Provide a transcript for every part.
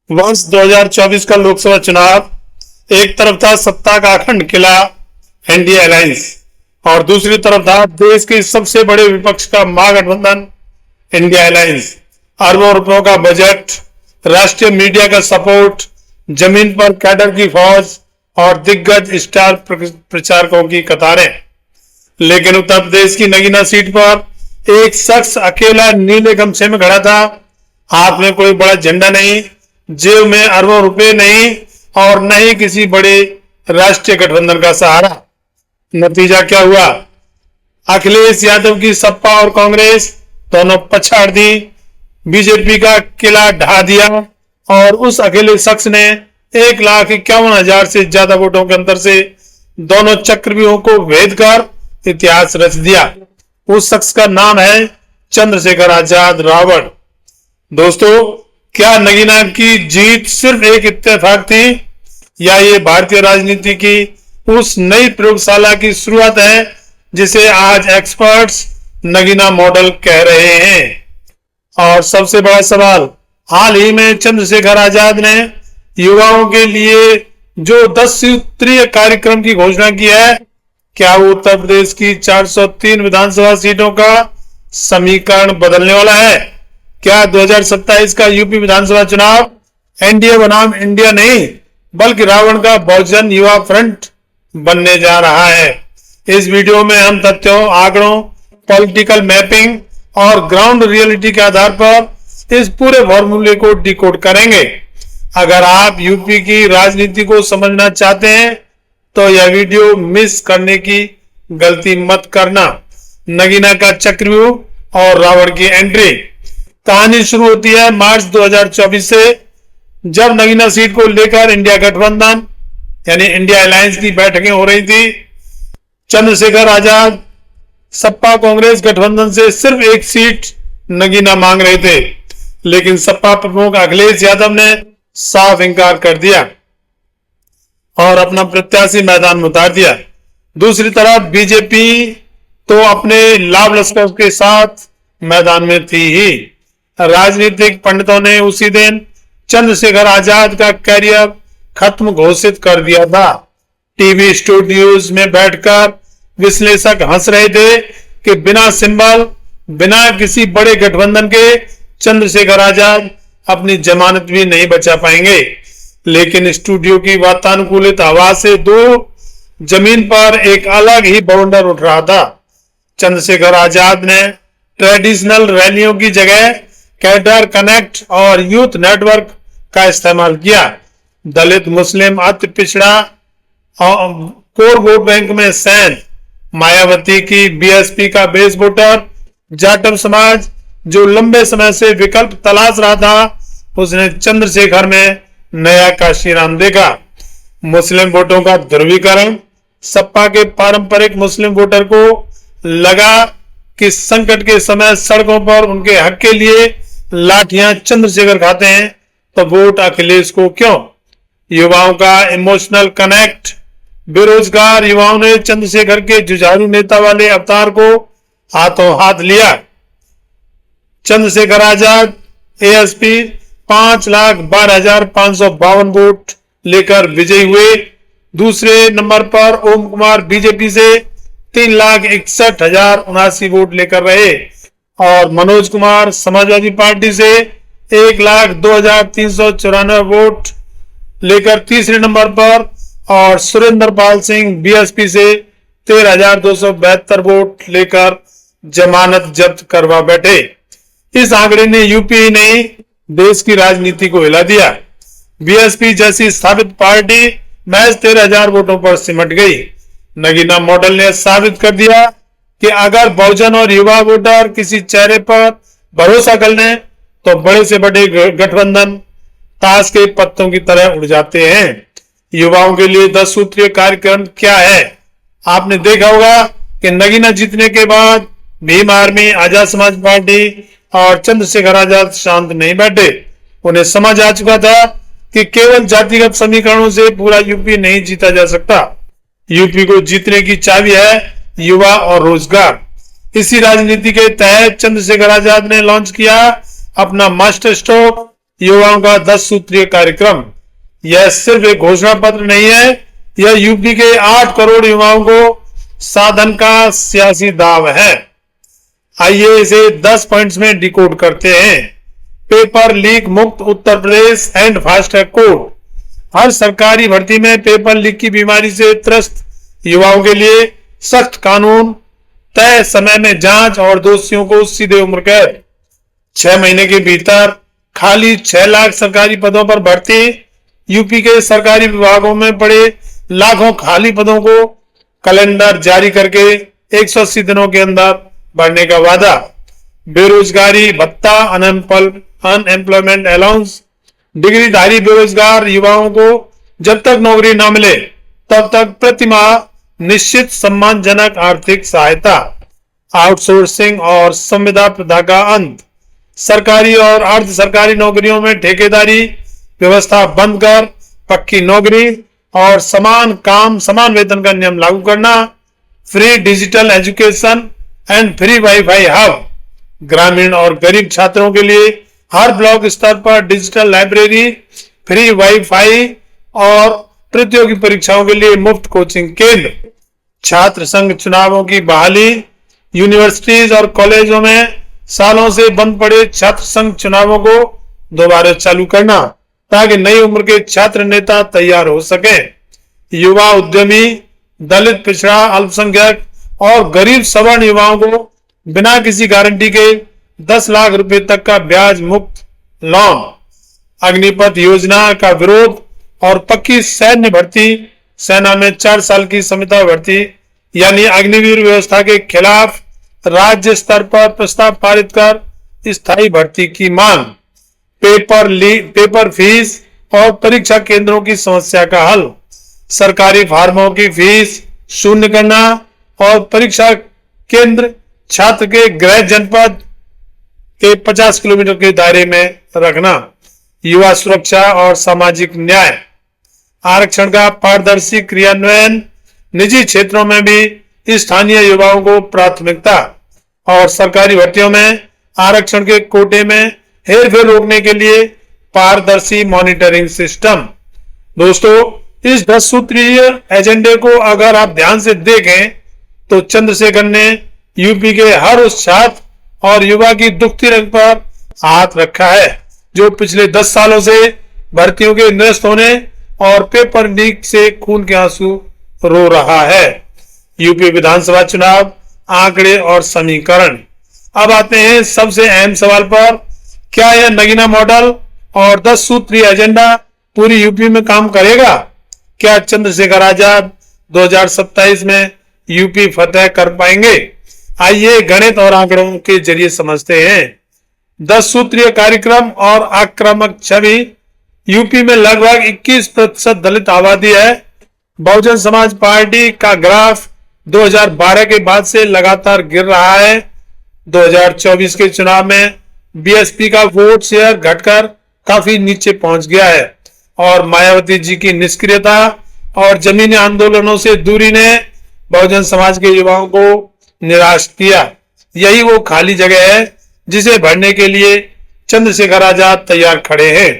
वर्ष 2024 का लोकसभा चुनाव एक तरफ था सत्ता का अखंड किला एनडीए अलायंस और दूसरी तरफ था देश के सबसे बड़े विपक्ष का महागठबंधन इंडिया अलायंस। अरबों रुपयों का बजट, राष्ट्रीय मीडिया का सपोर्ट, जमीन पर कैडर की फौज और दिग्गज स्टार प्रचारकों की कतारें। लेकिन उत्तर प्रदेश की नगीना सीट पर एक शख्स अकेला नीले गमछे में खड़ा था। हाथ में कोई बड़ा झंडा नहीं, जेब में अरबों रुपए नहीं और न ही किसी बड़े राष्ट्रीय गठबंधन का सहारा। नतीजा क्या हुआ? अखिलेश यादव की सपा और कांग्रेस दोनों पछाड़ दी, बीजेपी का किला ढा दिया और उस अकेले शख्स ने 1,51,000 से ज्यादा वोटों के अंतर से दोनों चक्रव्यूहों को भेद कर इतिहास रच दिया। उस शख्स का नाम है चंद्रशेखर आजाद रावण। दोस्तों, क्या नगीना की जीत सिर्फ एक इत्तेफाक थी या ये भारतीय राजनीति की उस नई प्रयोगशाला की शुरुआत है जिसे आज एक्सपर्ट्स नगीना मॉडल कह रहे हैं? और सबसे बड़ा सवाल, हाल ही में चंद्रशेखर आजाद ने युवाओं के लिए जो 10 सूत्रीय कार्यक्रम की घोषणा की है, क्या वो उत्तर प्रदेश की 403 विधानसभा सीटों का समीकरण बदलने वाला है? क्या 2027 का यूपी विधानसभा चुनाव एनडीए बनाम इंडिया नहीं बल्कि रावण का बहुजन युवा फ्रंट बनने जा रहा है? इस वीडियो में हम तथ्यों, आंकड़ों, पॉलिटिकल मैपिंग और ग्राउंड रियलिटी के आधार पर इस पूरे फॉर्मूले को डिकोड करेंगे। अगर आप यूपी की राजनीति को समझना चाहते हैं तो यह वीडियो मिस करने की गलती मत करना। नगीना का चक्रव्यूह और रावण की एंट्री। कहानी शुरू होती है मार्च 2024 से, जब नगीना सीट को लेकर इंडिया गठबंधन यानी इंडिया अलायंस की बैठकें हो रही थी। चंद्रशेखर आजाद सपा कांग्रेस गठबंधन से सिर्फ एक सीट नगीना मांग रहे थे, लेकिन सपा प्रमुख अखिलेश यादव ने साफ इंकार कर दिया और अपना प्रत्याशी मैदान में उतार दिया। दूसरी तरफ बीजेपी तो अपने लाभ लश्कर के साथ मैदान में थी ही। राजनीतिक पंडितों ने उसी दिन चंद्रशेखर आजाद का कैरियर खत्म घोषित कर दिया था। टीवी स्टूडियोज में बैठकर विश्लेषक हंस रहे थे कि बिना सिंबल, बिना किसी बड़े गठबंधन के चंद्रशेखर आजाद अपनी जमानत भी नहीं बचा पाएंगे। लेकिन स्टूडियो की वातानुकूलित हवा से दूर जमीन पर एक अलग ही बवंडर उठ रहा था। चंद्रशेखर आजाद ने ट्रेडिशनल रैलियों की जगह कैडर कनेक्ट और यूथ नेटवर्क का इस्तेमाल किया। दलित, मुस्लिम, अति पिछड़ा और कोर वोट बैंक में सैन, मायावती की बीएसपी का बेस वोटर, जाटव समाज जो लंबे समय से विकल्प तलाश रहा था, उसने चंद्रशेखर में नया काशीराम देखा। मुस्लिम वोटों का ध्रुवीकरण। सपा के पारंपरिक मुस्लिम वोटर को लगा कि संकट के समय सड़कों पर उनके हक के लिए लाठियां चंद्रशेखर खाते हैं तो वोट अखिलेश को क्यों? युवाओं का इमोशनल कनेक्ट। बेरोजगार युवाओं ने चंद्रशेखर के जुझारू नेता वाले अवतार को हाथों हाथ लिया। चंद्रशेखर आजाद एएसपी 5,12,552 वोट लेकर विजयी हुए। दूसरे नंबर पर ओम कुमार बीजेपी से 3,61,079 वोट लेकर रहे और मनोज कुमार समाजवादी पार्टी से 1,02,394 वोट लेकर तीसरे नंबर पर और सुरेंद्र पाल सिंह बीएसपी से 13,272 वोट लेकर जमानत जब्त करवा बैठे। इस आंकड़े ने यूपी ही नहीं देश की राजनीति को हिला दिया। बीएसपी जैसी स्थापित पार्टी महज 13,000 वोटों पर सिमट गई। नगीना मॉडल ने साबित कर दिया कि अगर बहुजन और युवा वोटर किसी चेहरे पर भरोसा कर लें तो बड़े से बड़े गठबंधन ताश के पत्तों की तरह उड़ जाते हैं। युवाओं के लिए 10 सूत्रीय कार्यक्रम क्या है? आपने देखा होगा कि नगीना जीतने के बाद भीम आर्मी, आजाद समाज पार्टी और चंद्रशेखर आजाद शांत नहीं बैठे। उन्हें समझ आ चुका था कि केवल जातिगत समीकरणों से पूरा यूपी नहीं जीता जा सकता। यूपी को जीतने की चाबी है युवा और रोजगार। इसी राजनीति के तहत चंद्रशेखर आजाद ने लॉन्च किया अपना मास्टर स्ट्रोक युवाओं का 10 सूत्रीय कार्यक्रम। यह सिर्फ एक घोषणा पत्र नहीं है, यह यूपी के 8 करोड़ युवाओं को साधन का सियासी दाव है। आइए इसे 10 पॉइंट्स में डिकोड करते हैं। पेपर लीक मुक्त Uttar Pradesh and fast track court. हर सरकारी भर्ती में पेपर लीक की बीमारी से त्रस्त युवाओं के लिए सख्त कानून, तय समय में जांच और दोषियों को सीधे उम्र कैद। 6 महीने के भीतर खाली 6 लाख सरकारी पदों पर भर्ती। यूपी के सरकारी विभागों में पड़े लाखों खाली पदों को कैलेंडर जारी करके 180 दिनों के अंदर भरने का वादा। बेरोजगारी भत्ता, अनएम्प्लॉयमेंट अलाउंस। डिग्रीधारी बेरोजगार युवाओं को जब तक नौकरी न मिले तब तक प्रति माह निश्चित सम्मानजनक आर्थिक सहायता। आउटसोर्सिंग और संविदा प्रथा का अंत। सरकारी और अर्ध सरकारी नौकरियों में ठेकेदारी व्यवस्था बंद कर पक्की नौकरी और समान काम समान वेतन का नियम लागू करना। Free digital education and free wifi hub. ग्रामीण और गरीब छात्रों के लिए हर ब्लॉक स्तर पर डिजिटल लाइब्रेरी, फ्री वाईफाई और प्रतियोगी परीक्षाओं के लिए मुफ्त कोचिंग केंद्र। छात्र संघ चुनावों की बहाली। यूनिवर्सिटीज और कॉलेजों में सालों से बंद पड़े छात्र संघ चुनावों को दोबारा चालू करना ताकि नई उम्र के छात्र नेता तैयार हो सके। युवा उद्यमी, दलित, पिछड़ा, अल्पसंख्यक और गरीब सवर्ण युवाओं को बिना किसी गारंटी के 10 लाख रुपए तक का ब्याज मुक्त लोन। अग्निपथ योजना का विरोध और पक्की सैन्य भर्ती। सेना में 4 साल की संविदा भर्ती यानी अग्निवीर व्यवस्था के खिलाफ राज्य स्तर पर प्रस्ताव पारित कर स्थायी भर्ती की मांग। पेपर फीस और परीक्षा केंद्रों की समस्या का हल। सरकारी फार्मों की फीस शून्य करना और परीक्षा केंद्र छात्र के गृह जनपद के 50 किलोमीटर के दायरे में रखना। युवा सुरक्षा और सामाजिक न्याय। आरक्षण का पारदर्शी क्रियान्वयन। निजी क्षेत्रों में भी स्थानीय युवाओं को प्राथमिकता और सरकारी भर्तियों में आरक्षण के कोटे में हेरफेर रोकने के लिए पारदर्शी मॉनिटरिंग सिस्टम। दोस्तों, इस 10 सूत्रीय एजेंडे को अगर आप ध्यान से देखें तो चंद्रशेखर ने यूपी के हर उस छात्र और युवा की दुखती रग पर हाथ रखा है जो पिछले 10 सालों से भर्तियों के निरस्त होने और पेपर लीक से खून के आंसू रो रहा है। यूपी विधानसभा चुनाव, आंकड़े और समीकरण। अब आते हैं सबसे अहम सवाल पर। क्या यह नगीना मॉडल और 10 सूत्रीय एजेंडा पूरी यूपी में काम करेगा? क्या चंद्रशेखर आजाद 2027 में यूपी फतेह कर पाएंगे? आइए गणित और आंकड़ों के जरिए समझते हैं। 10 सूत्रीय कार्यक्रम और आक्रामक छवि। यूपी में लगभग 21% दलित आबादी है। बहुजन समाज पार्टी का ग्राफ 2012 के बाद से लगातार गिर रहा है। 2024 के चुनाव में बीएसपी का वोट शेयर घटकर काफी नीचे पहुंच गया है और मायावती जी की निष्क्रियता और जमीनी आंदोलनों से दूरी ने बहुजन समाज के युवाओं को निराश किया। यही वो खाली जगह है जिसे भरने के लिए चंद्रशेखर आजाद तैयार खड़े हैं।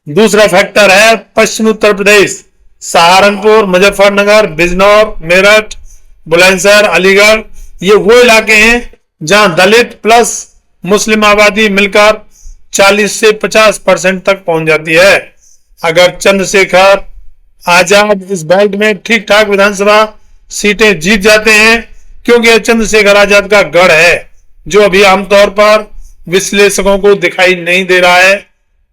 दूसरा फैक्टर है पश्चिमी उत्तर प्रदेश। सहारनपुर, मुजफ्फरनगर, बिजनौर, मेरठ, बुलंदशहर, अलीगढ़ ये वो इलाके हैं जहां दलित प्लस मुस्लिम आबादी मिलकर 40 से 50% तक पहुंच जाती है। अगर चंद्रशेखर आजाद इस बेल्ट में ठीक ठाक विधानसभा सीटें जीत जाते हैं, क्योंकि यह चंद्रशेखर आजाद का गढ़ है जो अभी आमतौर पर विश्लेषकों को दिखाई नहीं दे रहा है,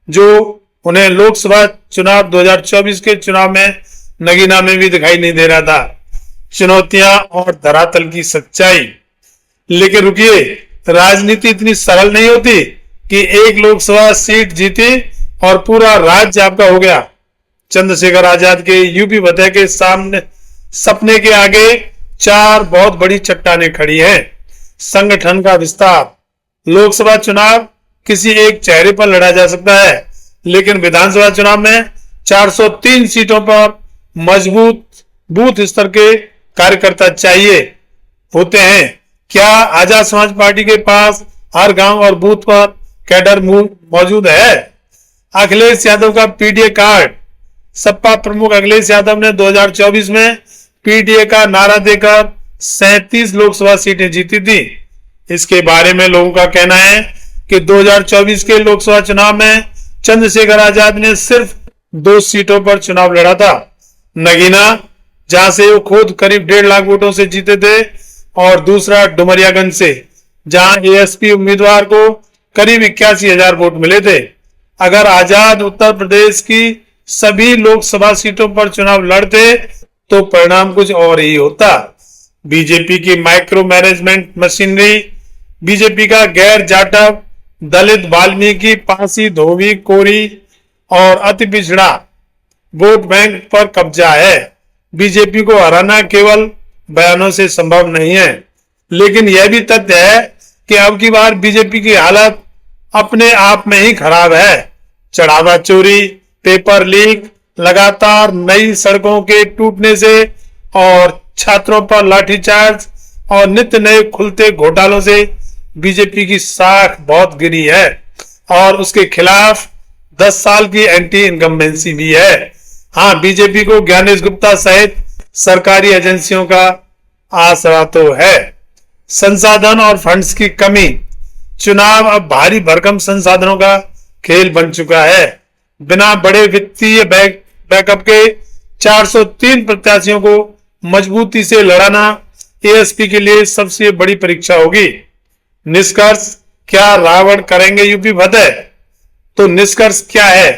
जो उन्हें लोकसभा चुनाव 2024 के चुनाव में नगीना में भी दिखाई नहीं दे रहा था। चुनौतियां और धरातल की सच्चाई। लेकिन रुकिए, राजनीति इतनी सरल नहीं होती कि एक लोकसभा सीट जीती और पूरा राज्य आपका हो गया। चंद्रशेखर आजाद के यूपी फतेह के सामने सपने के आगे 4 बहुत बड़ी चट्टानें खड़ी हैं। संगठन का विस्तार। लोकसभा चुनाव किसी एक चेहरे पर लड़ा जा सकता है, लेकिन विधानसभा चुनाव में 403 सीटों पर मजबूत बूथ स्तर के कार्यकर्ता चाहिए होते हैं। क्या आजाद समाज पार्टी के पास हर गांव और बूथ पर कैडर मौजूद है। अखिलेश यादव का पीडीए कार्ड। सपा प्रमुख अखिलेश यादव ने 2024 में पीडीए का नारा देकर 37 लोकसभा सीटें जीती थी। इसके बारे में लोगों का कहना है कि 2024 के लोकसभा चुनाव में चंद्रशेखर आजाद ने सिर्फ 2 सीटों पर चुनाव लड़ा था। नगीना, जहां से वो खुद करीब 1.5 लाख वोटों से जीते थे, और दूसरा डुमरियागंज से, जहां एएसपी उम्मीदवार को करीब 81,000 वोट मिले थे। अगर आजाद उत्तर प्रदेश की सभी लोकसभा सीटों पर चुनाव लड़ते तो परिणाम कुछ और ही होता। बीजेपी की माइक्रो मैनेजमेंट मशीनरी, बीजेपी का गैर जाटव, दलित, वाल्मीकि, पासी, धोबी, कोरी और अति पिछड़ा वोट बैंक पर कब्जा है। बीजेपी को हराना केवल बयानों से संभव नहीं है, लेकिन यह भी तथ्य है कि अब की बार बीजेपी की हालत अपने आप में ही खराब है। चढ़ावा चोरी, पेपर लीक, लगातार नई सड़कों के टूटने से और छात्रों पर लाठीचार्ज और नित्य नए खुलते घोटालों से बीजेपी की साख बहुत गिरी है और उसके खिलाफ 10 साल की एंटी इनकम्बेंसी भी है। हाँ, बीजेपी को ज्ञानेश गुप्ता सहित सरकारी एजेंसियों का आसरा तो है। संसाधन और फंड्स की कमी। चुनाव अब भारी भरकम संसाधनों का खेल बन चुका है। बिना बड़े वित्तीय बैकअप के 403 प्रत्याशियों को मजबूती से लड़ाना एएसपी के लिए सबसे बड़ी परीक्षा होगी। निष्कर्ष, क्या रावण करेंगे यूपी फतेह? तो निष्कर्ष क्या है?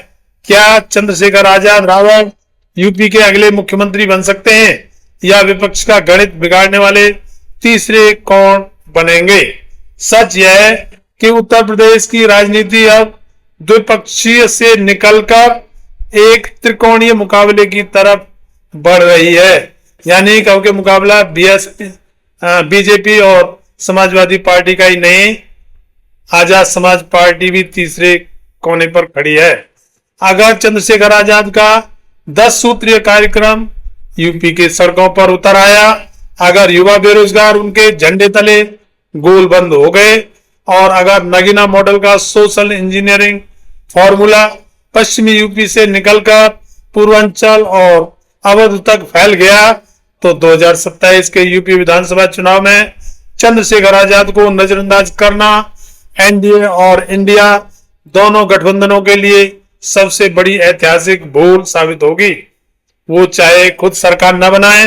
क्या चंद्रशेखर आजाद रावण यूपी के अगले मुख्यमंत्री बन सकते हैं, या विपक्ष का गणित बिगाड़ने वाले तीसरे कौन बनेंगे? सच यह है कि उत्तर प्रदेश की राजनीति अब द्विपक्षीय से निकलकर एक त्रिकोणीय मुकाबले की तरफ बढ़ रही है। यानी कहो कि मुकाबला बीजेपी और समाजवादी पार्टी का ही नहीं, आजाद समाज पार्टी भी तीसरे कोने पर खड़ी है। अगर चंद्रशेखर आजाद का 10 सूत्रीय कार्यक्रम यूपी के सड़कों पर उतर आया, अगर युवा बेरोजगार उनके झंडे तले गोलबंद हो गए, और अगर नगीना मॉडल का सोशल इंजीनियरिंग फॉर्मूला पश्चिमी यूपी से निकलकर पूर्वांचल और अवध तक फैल गया, तो 2027 के यूपी विधानसभा चुनाव में चंद्रशेखर आजाद को नजरअंदाज करना एनडीए और इंडिया दोनों गठबंधनों के लिए सबसे बड़ी ऐतिहासिक भूल साबित होगी। वो चाहे खुद सरकार न बनाए,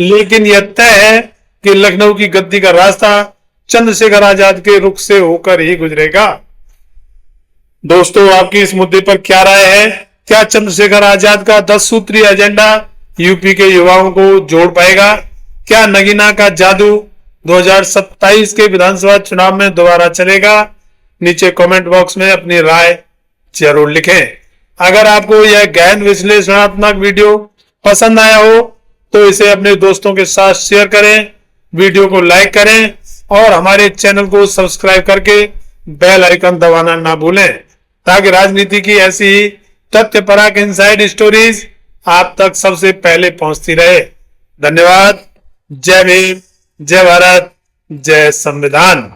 लेकिन यह तय है कि लखनऊ की गद्दी का रास्ता चंद्रशेखर आजाद के रुख से होकर ही गुजरेगा। दोस्तों, आपकी इस मुद्दे पर क्या राय है? क्या चंद्रशेखर आजाद का 10 सूत्रीय एजेंडा यूपी के युवाओं को जोड़ पाएगा? क्या नगीना का जादू 2027 के विधानसभा चुनाव में दोबारा चलेगा? नीचे कमेंट बॉक्स में अपनी राय जरूर लिखें। अगर आपको यह गहन विश्लेषणात्मक वीडियो पसंद आया हो तो इसे अपने दोस्तों के साथ शेयर करें, वीडियो को लाइक करें और हमारे चैनल को सब्सक्राइब करके बेल आइकन दबाना ना भूलें, ताकि राजनीति की ऐसी ही तथ्यपरक इनसाइड स्टोरीज आप तक सबसे पहले पहुंचती रहे। धन्यवाद। जय भीम, जय भारत, जय संविधान।